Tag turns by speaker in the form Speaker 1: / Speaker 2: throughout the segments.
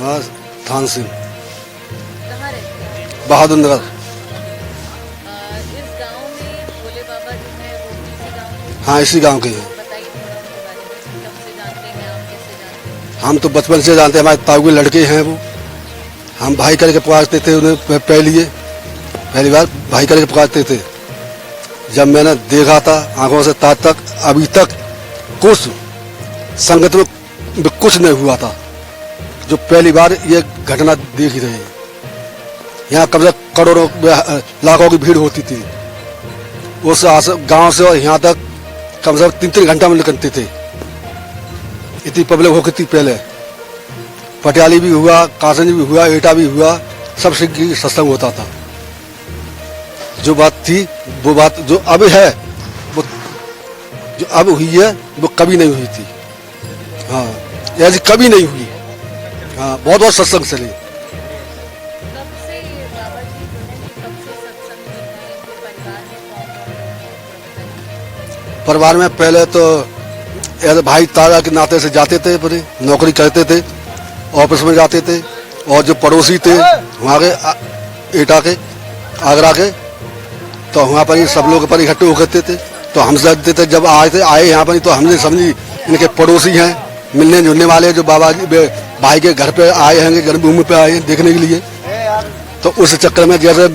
Speaker 1: हाँ, थान सिंह,
Speaker 2: कहाँ रहते हैं?
Speaker 1: बहादुर नगर।
Speaker 2: इस गांव में भोले बाबा जो है वो किसी गांव के?
Speaker 1: हाँ, इसी गांव के हैं।
Speaker 2: बताइए थोड़ा उनके बारे में, कब से जानते हैं आप, कैसे जानते हैं?
Speaker 1: हम तो बचपन से जानते हैं, हमारे ताऊ के लड़के हैं वो। हम भाई करके पुकारते थे उन्हें, पहली बार भाई करके पुकारते थे। जब मैंने देखा था आंखों से, तक अभी तक कुछ संगत में कुछ नहीं हुआ था। जो पहली बार ये घटना देख ही रहे हैं। यहाँ कम से करोड़ों लाखों की भीड़ होती थी। उस गांव से और यहाँ तक कम से कम 3-3 घंटा में निकलते थे, इतनी पब्लिक होती थी पहले। पटियाली भी हुआ, कासनी भी हुआ, एटा भी हुआ, सब सिंह की सत्संग होता था। जो बात थी वो बात जो अब है, वो जो अब हुई है वो कभी नहीं हुई थी। हाँ, ऐसी कभी नहीं हुई। हाँ, बहुत सत्संग चले।
Speaker 2: कब से ये बाबा जी जो है कब से सत्संग में हैं? इनके परिवार में कौन कौन है?
Speaker 1: परिवार में पहले तो ऐसे भाई तारा के नाते से जाते थे, अपनी नौकरी करते थे, ऑफिस में जाते थे। और जो पड़ोसी थे वहाँ के एटा के, आगरा के, तो वहाँ पर ही सब लोग पर इकट्ठे होते थे। तो हम समझते थे, जब आए यहाँ पर तो हमने समझी इनके पड़ोसी हैं, मिलने जुलने वाले, जो बाबा जी भाई के घर पे आए हैं, जन्मभूमि पे आए हैं देखने के लिए। तो उस चक्कर में जैसे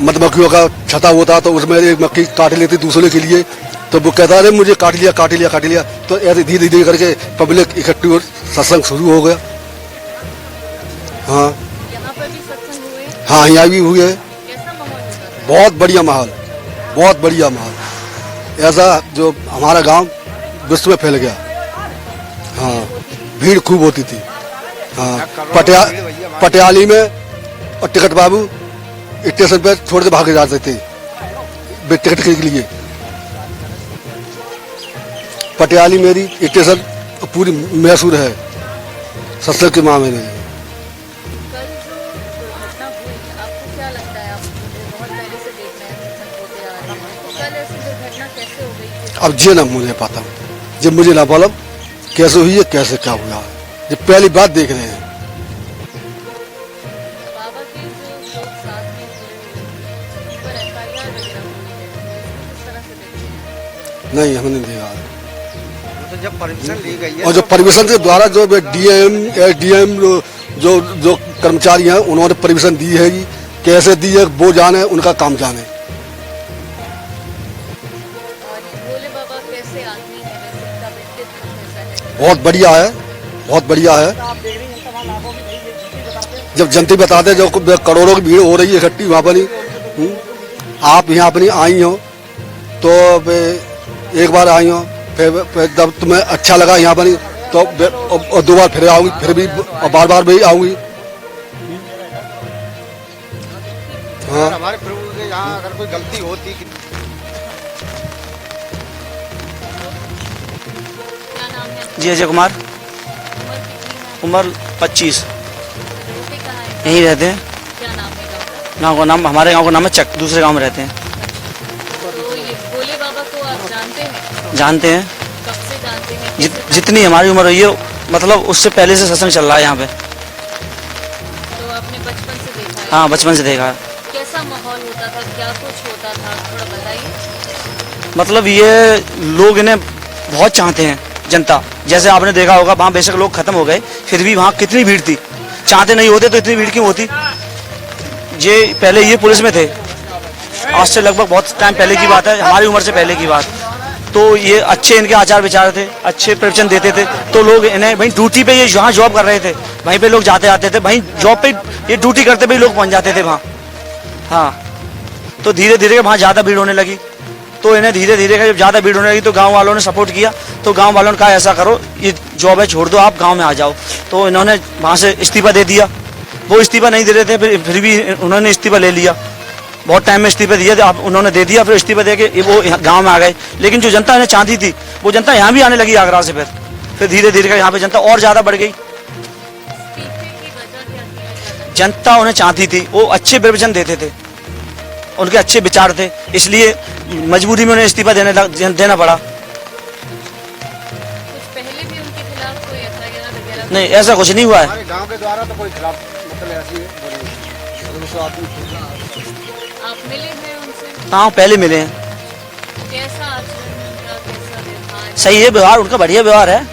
Speaker 1: मधुमक्खियों का छता होता तो उसमें एक मक्खी काट लेती दूसरे के लिए, तो वो कहता अरे मुझे काट लिया। तो ऐसे धीरे धीरे करके पब्लिक इकट्ठी हो, सत्संग शुरू हो गया। हाँ,
Speaker 2: यहाँ पर भी सत्संग हुए?
Speaker 1: हाँ, यहाँ भी हुए।
Speaker 2: कैसा माहौल होता था?
Speaker 1: बहुत बढ़िया माहौल। ऐसा जो हमारा गांव विश्व में फैल गया। हाँ, भीड़ खूब होती थी। हाँ, पटियाली में और टिकट बाबू स्टेशन पे छोड़ के भाग जाते थे टिकट के लिए। पटियाली मेरी स्टेशन पूरी मैसूर है सत्संग के मामले में।
Speaker 2: कल जो दुर्घटना हुई, आपको क्या लगता है? आप बहुत पहले से देख रहे हैं, सत्संग होते आ रहे हैं, तो कल ऐसी दुर्घटना कैसे हो गई?
Speaker 1: अब ये ना मुझे पता, जब मुझे ना मालूम कैसे हुई है, कैसे क्या हुआ है, ये पहली बात देख रहे हैं।
Speaker 2: बाबा के जो लोग साथ में जुड़े हुए थे, उन पर FIR वगैरह हुई है, इसको किस तरह से देखते हैं?
Speaker 1: नहीं, हमने नहीं देखा।
Speaker 3: तो जब परमिशन ली गई है,
Speaker 1: और जो परमिशन के द्वारा जो डीएम जो कर्मचारी हैं उन्होंने परमिशन दी है, कैसे दी है वो जाने, उनका काम जाने।
Speaker 2: और ये भोले बाबा कैसे आदमी है, वैसे इनका व्यक्तित्व कैसा है?
Speaker 1: बहुत बढ़िया है। जब जनता बताते जो करोड़ों की भीड़ हो रही है इकट्ठी वहाँ पर ही, आप यहाँ अपनी आई हो तो एक बार आई हो, फिर जब तुम्हें अच्छा लगा यहाँ पर ही तो और 2 बार फिर आऊंगी, फिर भी और बार भी आऊंगी। हाँ,
Speaker 3: हमारे प्रभु के यहाँ अगर कोई गलती होती
Speaker 2: क्या नाम है?
Speaker 4: जी अजय कुमार,
Speaker 2: उम्र कितनी है?
Speaker 4: उम्र 25।
Speaker 2: रहते कहाँ है?
Speaker 4: यहीं रहते हैं।
Speaker 2: क्या नाम है गाँव का?
Speaker 4: गाँव का नाम, हमारे गांव का नाम है चक, दूसरे गांव में रहते हैं।
Speaker 2: तो ये भोले बाबा को आप जानते हैं?
Speaker 4: जानते हैं,
Speaker 2: कब से जानते हैं? कैसे
Speaker 4: जितनी हमारी उम्र हुई है, मतलब उससे पहले से सत्संग चल रहा है यहाँ पे।
Speaker 2: तो आपने बचपन से देखा है?
Speaker 4: हाँ, बचपन से देखा है।
Speaker 2: कैसा माहौल होता था, क्या कुछ होता था, थोड़ा बताइए।
Speaker 4: मतलब ये लोग इन्हें बहुत चाहते हैं, जनता। जैसे आपने देखा होगा वहाँ बेशक लोग खत्म हो गए, फिर भी वहाँ कितनी भीड़ थी। चाहते नहीं होते तो इतनी भीड़ क्यों होती। ये पहले ये पुलिस में थे, आज से लगभग बहुत टाइम पहले की बात है, हमारी उम्र से पहले की बात। तो ये अच्छे इनके आचार विचार थे, अच्छे प्रवचन देते थे, तो लोग इन्हें वहीं ड्यूटी पे, ये जहाँ जॉब कर रहे थे वहीं पे लोग जाते आते थे, वहीं जॉब पे ये ड्यूटी करते पे लोग पहुँच जाते थे वहाँ। हाँ, तो धीरे धीरे वहाँ ज़्यादा भीड़ होने लगी, तो इन्हें धीरे धीरे जब ज़्यादा भीड़ होने लगी तो गांव वालों ने सपोर्ट किया। तो गांव वालों ने कहा ऐसा करो, ये जॉब है छोड़ दो, आप गांव में आ जाओ। तो इन्होंने वहाँ से इस्तीफा दे दिया। वो इस्तीफा नहीं दे रहे थे, फिर भी उन्होंने इस्तीफा ले लिया। बहुत टाइम में इस्तीफा दिया, उन्होंने दे दिया, फिर इस्तीफा दे के वो गाँव में आ गए। लेकिन जो जनता इन्हें चाहती थी वो जनता यहाँ भी आने लगी आगरा से। फिर धीरे धीरे यहाँ पे जनता और ज़्यादा बढ़ गई।
Speaker 2: इस्तीफे की वजह क्या थी?
Speaker 4: जनता उन्हें चाहती थी, वो अच्छे प्रवचन देते थे, उनके अच्छे विचार थे, इसलिए मजबूरी में उन्हें इस्तीफा देना पड़ा।
Speaker 2: कुछ पहले भी उनके खिलाफ कोई FIR या
Speaker 4: नहीं ऐसा कुछ नहीं हुआ है।
Speaker 3: हमारे गांव के द्वारा तो कोई खिलाफ मतलब ऐसी बोली
Speaker 2: आप मिले हैं उनसे?
Speaker 4: हाँ पहले मिले हैं।
Speaker 2: कैसा आचरण उनका, कैसा व्यवहार?
Speaker 4: सही है व्यवहार उनका, बढ़िया व्यवहार है।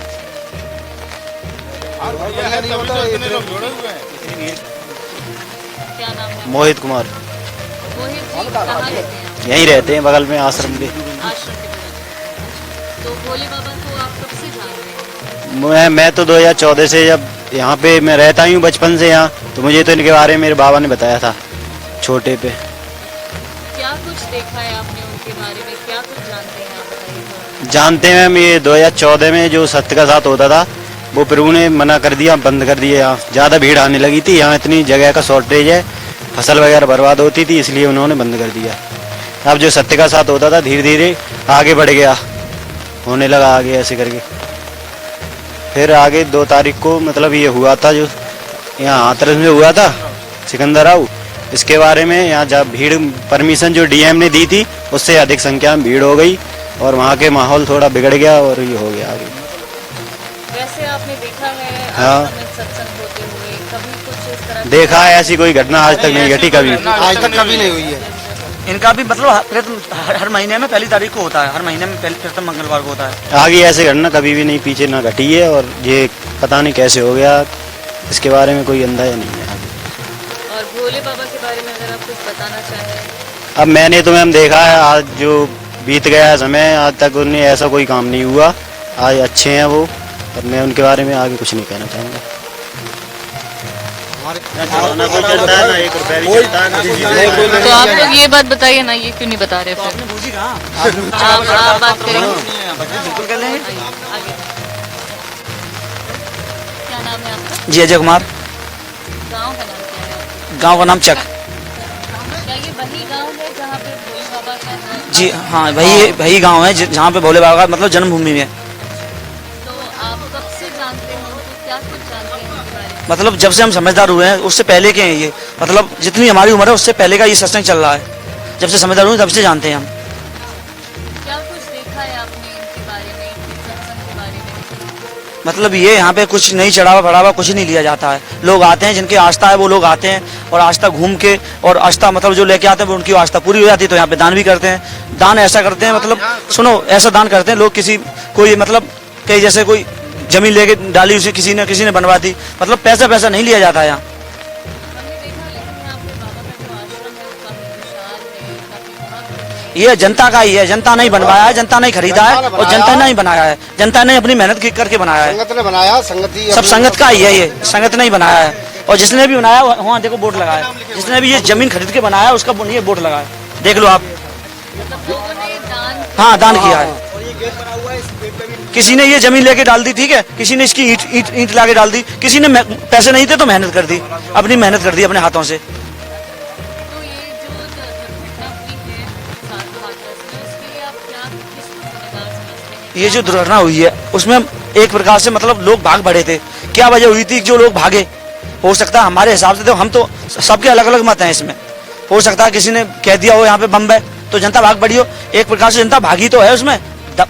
Speaker 3: नहीं होता
Speaker 2: क्या नाम है?
Speaker 5: मोहित कुमार,
Speaker 2: मोहित जी कहाँ रहते हैं?
Speaker 5: यहीं रहते हैं बगल में आश्रम के।
Speaker 2: आश्रम के बगल। तो भोले बाबा को आप कब से जान रहे हैं?
Speaker 5: मैं तो 2014 से जब यहाँ पे मैं रहता ही हूँ बचपन से यहाँ, तो मुझे तो इनके बारे में मेरे बाबा ने बताया था छोटे पे।
Speaker 2: क्या कुछ देखा है आपने उनके बारे में, क्या कुछ जानते हैं आप, बताइए थोड़ा।
Speaker 5: जानते हैं हम, ये 2014 में जो सत्य का साथ होता था वो प्रभु ने मना कर दिया, बंद कर दिया। यहाँ ज़्यादा भीड़ आने लगी थी, यहाँ इतनी जगह का शॉर्टेज है, फसल वगैरह बर्बाद होती थी, इसलिए उन्होंने बंद कर दिया। अब जो सत्य का साथ होता था धीरे धीरे आगे बढ़ गया, होने लगा आगे ऐसे करके। फिर आगे 2 तारीख को मतलब ये हुआ था जो यहाँ हाथरस में हुआ था सिकंदर राव, इसके बारे में यहाँ जब भीड़ परमिशन जो डीएम ने दी थी उससे अधिक संख्या में भीड़ हो गई और वहाँ के माहौल थोड़ा बिगड़ गया और ये हो गया आगे।
Speaker 2: वैसे आपने देखा है
Speaker 5: हाँ।
Speaker 2: आश्रम में सत्संग होते हुए कभी कुछ इस तरह
Speaker 5: देखा है, ऐसी कोई घटना आज तक नहीं घटी कभी।
Speaker 3: आज तक कभी नहीं हुई है।
Speaker 4: इनका भी मतलब हर महीने में पहली तारीख को होता है, हर महीने में प्रथम मंगलवार को होता है।
Speaker 5: आगे ऐसी घटना कभी भी नहीं पीछे ना घटी है और ये पता नहीं कैसे हो गया, इसके बारे में कोई अंदाजा नहीं है।
Speaker 2: और भोले बाबा के बारे में अगर आप कुछ बताना चाहें?
Speaker 5: अब मैंने तो मैम देखा है, आज जो बीत गया है समय, आज तक उन्हें ऐसा कोई काम नहीं हुआ। आज अच्छे हैं वो, और मैं उनके बारे में आगे कुछ नहीं कहना चाहूँगा।
Speaker 2: तो आप लोग ये बात बताइए ना, ये क्यों नहीं बता रहे फिर? आप बात करेंगे?
Speaker 4: बिल्कुल कर लेंगे।
Speaker 2: आगे क्या नाम है आपका?
Speaker 4: जी अजय कुमार।
Speaker 2: गांव का नाम क्या है आपका?
Speaker 4: गांव का नाम चक।
Speaker 2: क्या ये वही गांव है जहाँ पे भोले बाबा का है?
Speaker 4: जी हाँ वही गांव है जहाँ पे भोले बाबा का मतलब जन्मभूमि है।
Speaker 2: तो आप कब से जानते हो, तो क्या कुछ जानते हैं उनके बारे में?
Speaker 4: मतलब जब से हम समझदार हुए हैं उससे पहले के हैं ये, मतलब जितनी हमारी उम्र है उससे पहले का ये सत्संग चल रहा है। जब से समझदार हुए तब से जानते हैं हम।
Speaker 2: क्या कुछ देखा है आपने इनके बारे में, इनके सत्संग के बारे में?
Speaker 4: मतलब ये यहाँ पे कुछ नहीं चढ़ावा बढ़ावा कुछ नहीं लिया जाता है। लोग आते हैं जिनकी आस्था है वो लोग आते हैं और आस्था घूम के और आस्था मतलब जो लेके आते हैं वो उनकी आस्था पूरी हो जाती है, तो यहाँ पे दान भी करते हैं। दान ऐसा करते हैं मतलब सुनो, ऐसा दान करते हैं लोग, किसी कोई मतलब कहीं जैसे कोई जमीन लेके डाली उसे किसी ने बनवा दी, मतलब पैसा नहीं लिया जाता है यहाँ।
Speaker 2: हमने देखा लेकिन यहाँ पे बाबा का जो आश्रम है वो काफी विशाल है, काफी बड़ा है।
Speaker 4: ये जनता का ही है, जनता नहीं बनवाया है, जनता नहीं खरीदा है और जनता ने ही बनाया है, जनता ने अपनी मेहनत करके बनाया है।
Speaker 3: संगत ने बनाया, संगत ही
Speaker 4: सब संगत का ही है, ये संगत ने ही बनाया है। और जिसने भी बनाया वहाँ देखो बोर्ड लगा है, जिसने भी ये जमीन खरीद के बनाया उसका ये बोर्ड लगा है, देख लो आप।
Speaker 2: मतलब लोगों ने दान
Speaker 4: हाँ दान किया है। किसी ने ये जमीन लेके डाल दी, ठीक है, किसी ने इसकी ईंट लाके डाल दी, किसी ने पैसे नहीं थे तो मेहनत कर दी, अपनी मेहनत कर दी अपने हाथों से।
Speaker 2: तो ये जो दुर्घटना हुई है सात हाथरस में, उसके लिए आप क्या किसको जिम्मेदार समझते हैं?
Speaker 4: ये जो दुर्घटना हुई है उसमें एक प्रकार से मतलब लोग भाग बढ़े थे। क्या वजह हुई थी जो लोग भागे? हो सकता है हमारे हिसाब से, तो हम तो सबके अलग अलग मत हैं इसमें। हो सकता है किसी ने कह दिया हो यहाँ पे बम है तो जनता भाग बढ़ी हो, एक प्रकार से जनता भागी तो है उसमें,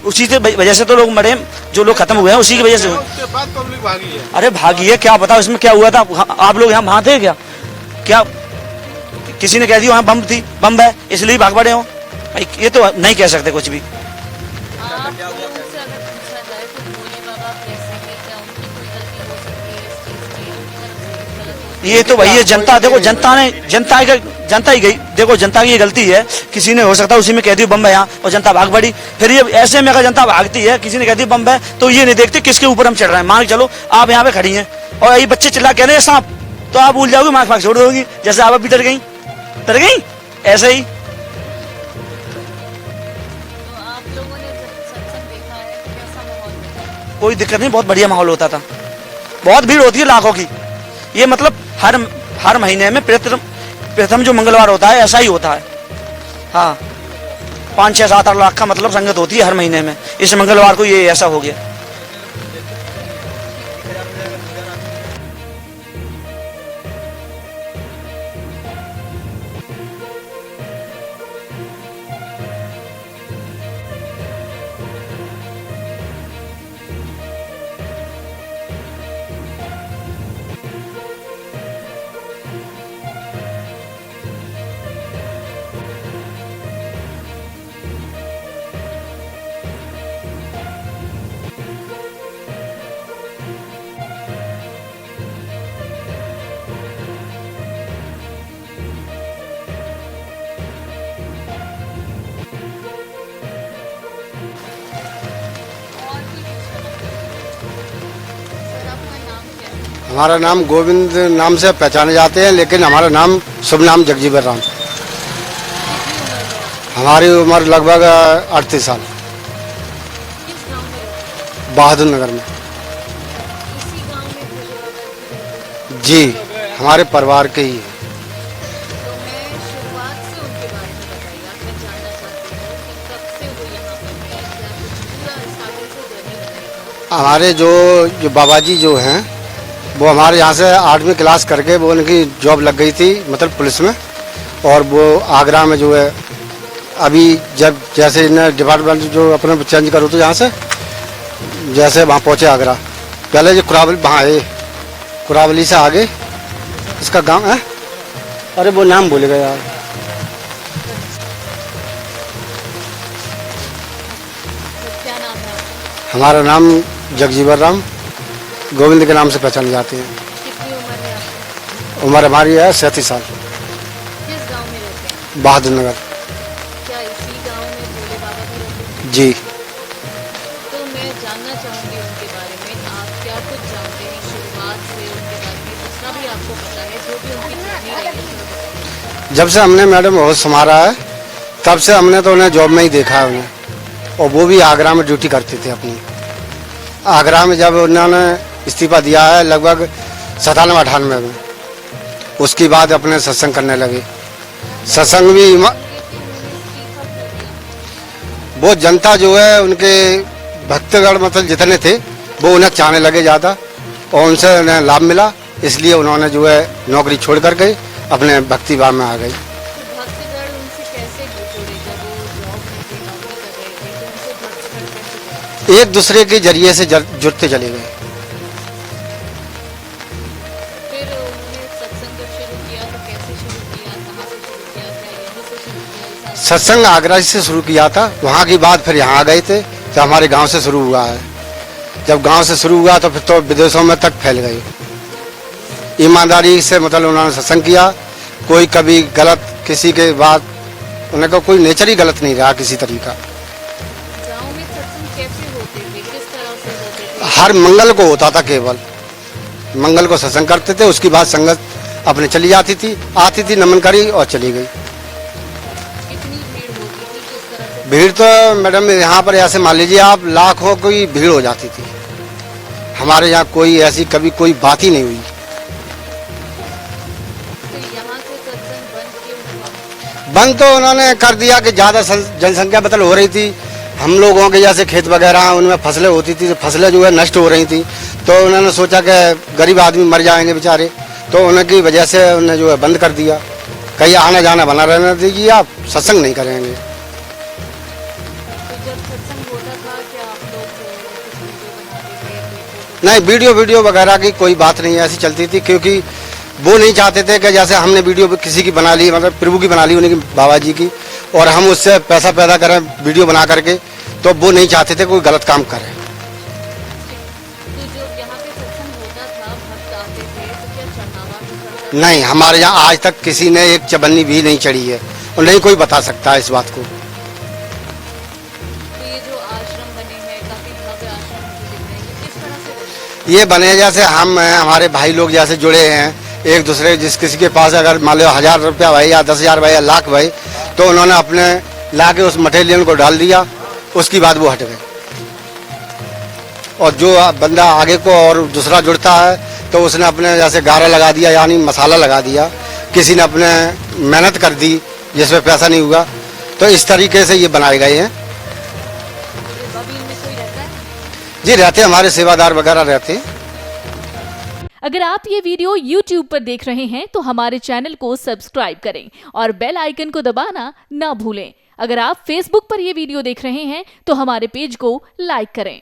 Speaker 4: उसी से वजह से तो लोग मरे, जो लोग खत्म हुए हैं उसी की वजह से हुए।
Speaker 6: उसके बाद पब्लिक भागी है।
Speaker 4: अरे भागी है, क्या बताओ इसमें क्या हुआ था? आप लोग यहाँ वहाँ थे क्या किसी ने कह दिया वहाँ बम है इसलिए भाग पड़े हो? ये तो नहीं कह सकते कुछ भी।
Speaker 2: आप लोगों से अगर पूछा जाए तो भोले बाबा कैसे हैं, क्या उनकी कोई गलती हो सकती है इस चीज की, उनकी तरफ से गलत हो?
Speaker 4: ये तो वही है, जनता देखो, जनता ही गई, देखो जनता की ये गलती है। किसी ने हो सकता है उसी में कह दी बम है यहाँ और जनता भाग पड़ी। फिर ये ऐसे में अगर जनता भागती है, किसी ने कह दी बम है, तो ये नहीं देखते किसके ऊपर हम चढ़ रहे हैं। मान के चलो आप यहाँ पे खड़ी हैं और ये बच्चे चिल्ला कह रहे हैं सांप, तो आप भूल जाओगे, मार्क फाक छोड़ दोगी, जैसे आप अभी डर गई ऐसे ही।
Speaker 2: तो आप लोगों ने जब सत्संग देखा है तो कैसा माहौल था?
Speaker 4: कोई दिक्कत नहीं, बहुत बढ़िया माहौल होता था, बहुत भीड़ होती है लाखों की। ये मतलब हर महीने में प्रथम जो मंगलवार होता है ऐसा ही होता है। हाँ 5, 6, 7, 8 लाख का मतलब संगत होती है हर महीने में। इस मंगलवार को ये ऐसा हो गया।
Speaker 3: हमारा नाम गोविंद नाम से पहचाने जाते हैं, लेकिन हमारा नाम शुभ नाम जगजीवन राम। हमारी उम्र लगभग 38 साल।
Speaker 2: किस गांव में रहते हैं?
Speaker 3: बहादुर नगर में।
Speaker 2: इसी गांव में भोले बाबा की रहते हैं।
Speaker 3: जी, हमारे परिवार के ही है।
Speaker 2: तो मैं शुरुआत से उनके बारे में बताइए। आप मैं जानना चाहती हूँ कि कब से वो यहाँ पर है, क्या कुछ पूरा स्टार्टिंग से जर्नी बताइए।
Speaker 3: हमारे जो बाबा जी जो हैं वो हमारे यहाँ से 8वीं क्लास करके वो उनकी जॉब लग गई थी, मतलब पुलिस में। और वो आगरा में जो है अभी जब जैसे इन्हें डिपार्टमेंट जो अपने चेंज करो तो यहाँ से जैसे वहाँ पहुँचे आगरा, पहले जो कुरावली वहाँ है, कुरावली से आगे इसका गांव है, अरे वो नाम भूल गया यार।
Speaker 2: तो क्या नाम है आपका?
Speaker 3: हमारा नाम जगजीवन राम, गोविंद के नाम से पहचाने जाते हैं।
Speaker 2: कितनी उम्र है आपकी?
Speaker 3: उम्र हमारी है 37 साल।
Speaker 2: किस गांव में रहते हैं?
Speaker 3: बहादुर नगर।
Speaker 2: क्या इसी गांव में भोले बाबा भी रहते हैं?
Speaker 3: जी,
Speaker 2: तो मैं जानना चाहूंगी उनके बारे में। आप क्या कुछ जानते हैं शुरुआत से उनके बारे में, जितना भी आपको पता है, जो भी उनकी जर्नी रही है थोड़ा बताइए।
Speaker 3: जब से हमने मैडम होश संभाला है तब से हमने तो उन्हें जॉब में ही देखा है उन्हें, और वो भी आगरा में ड्यूटी करते थे अपनी। आगरा में जब उन्होंने इस्तीफा दिया है लगभग 97-98 में, उसके बाद अपने सत्संग करने लगे। सत्संग भी वो जनता जो है उनके भक्तगण मतलब जितने थे वो उन्हें चाहने लगे ज़्यादा, और उनसे उन्हें लाभ मिला, इसलिए उन्होंने जो है नौकरी छोड़ करके अपने भक्ति भाव में आ गई।
Speaker 2: तो भक्तगण उनसे कैसे जुड़े? जब वो जॉब में थे, नौकरी कर रहे थे, तो उनसे भक्तगण कैसे जुड़े?
Speaker 3: एक दूसरे के जरिए से जुड़ते चले गए।
Speaker 2: फिर उन्होंने सत्संग जब शुरू किया तो कैसे शुरू किया, कहाँ से शुरू किया, क्या यहीं से शुरू किया? इस
Speaker 3: सत्संग आगरा से शुरू किया था, वहाँ की बात फिर यहाँ आ गए थे, तो हमारे गांव से शुरू हुआ है। जब गांव से शुरू हुआ तो फिर तो विदेशों में तक फैल गए। ईमानदारी से मतलब उन्होंने सत्संग किया, कोई कभी गलत किसी के बात, उनका कोई नेचर ही गलत नहीं रहा किसी तरीका।
Speaker 2: गांव में सत्संग कैसे होते थे, किस तरह से होते थे?
Speaker 3: हर मंगल को होता था, केवल मंगल को सत्संग करते थे, उसके बाद संगत अपने चली जाती थी, आती थी, नमन करी और चली गई।
Speaker 2: कितनी भीड़ होती थी, किस तरह से?
Speaker 3: भीड़ तो मैडम यहाँ पर ऐसे मान लीजिए आप लाखों की भीड़ हो जाती थी। हमारे यहाँ कोई ऐसी कभी कोई बात ही नहीं हुई।
Speaker 2: तो यहाँ से सत्संग बंद क्यों हुआ?
Speaker 3: बंद तो उन्होंने कर दिया कि ज़्यादा जनसंख्या बदल हो रही थी, हम लोगों के जैसे खेत वगैरह उनमें फसलें होती थी, तो फसलें जो है नष्ट हो रही थी, तो उन्होंने सोचा कि गरीब आदमी मर जाएंगे बेचारे, तो उनकी वजह से उन्होंने जो है बंद कर दिया। कहीं आना जाना बना रहने दीजिए, आप सत्संग नहीं करेंगे।
Speaker 2: तो जब सत्संग होता था क्या आप लोग कुछ वीडियो बनाते थे, कोई फोटो?
Speaker 3: नहीं, वीडियो वगैरह की कोई बात नहीं ऐसी चलती थी, क्योंकि वो नहीं चाहते थे कि जैसे हमने वीडियो किसी की बना ली, मतलब प्रभु की बना ली, उनकी बाबा जी की, और हम उससे पैसा पैदा करें वीडियो बना करके, तो वो नहीं चाहते थे कोई गलत काम करे।
Speaker 2: तो जो यहाँ पे सत्संग होता था, भक्त आते थे, तो क्या चढ़ावा भी करता था?
Speaker 3: नहीं, हमारे यहाँ आज तक किसी ने एक चबन्नी भी नहीं चढ़ी है, और नहीं कोई बता सकता है इस बात को।
Speaker 2: तो ये जो आश्रम बने हैं, काफी भव्य आश्रम मुझे दिख रहे हैं, ये किस तरह से बने?
Speaker 3: ये बने जैसे हम हैं, हमारे भाई लोग जैसे जुड़े हैं एक दूसरे, जिस किसी के पास अगर मान लो 1000 रुपया भाई या 10,000 भाई या लाख भाई, तो उन्होंने अपने ला के उस मटेरियल को डाल दिया, उसकी बाद वो हट गए। और जो बंदा आगे को और दूसरा जुड़ता है तो उसने अपने जैसे गारा लगा दिया, यानी मसाला लगा दिया, किसी ने अपने मेहनत कर दी जिसमें पैसा नहीं हुआ, तो इस तरीके से ये बनाए गए हैं।
Speaker 2: अभी इनमें कोई रहता है?
Speaker 3: जी रहते हैं, हमारे सेवादार वगैरह रहते हैं।
Speaker 6: अगर आप ये वीडियो YouTube पर देख रहे हैं तो हमारे चैनल को सब्सक्राइब करें और बेल आइकन को दबाना ना भूलें। अगर आप Facebook पर ये वीडियो देख रहे हैं तो हमारे पेज को लाइक करें।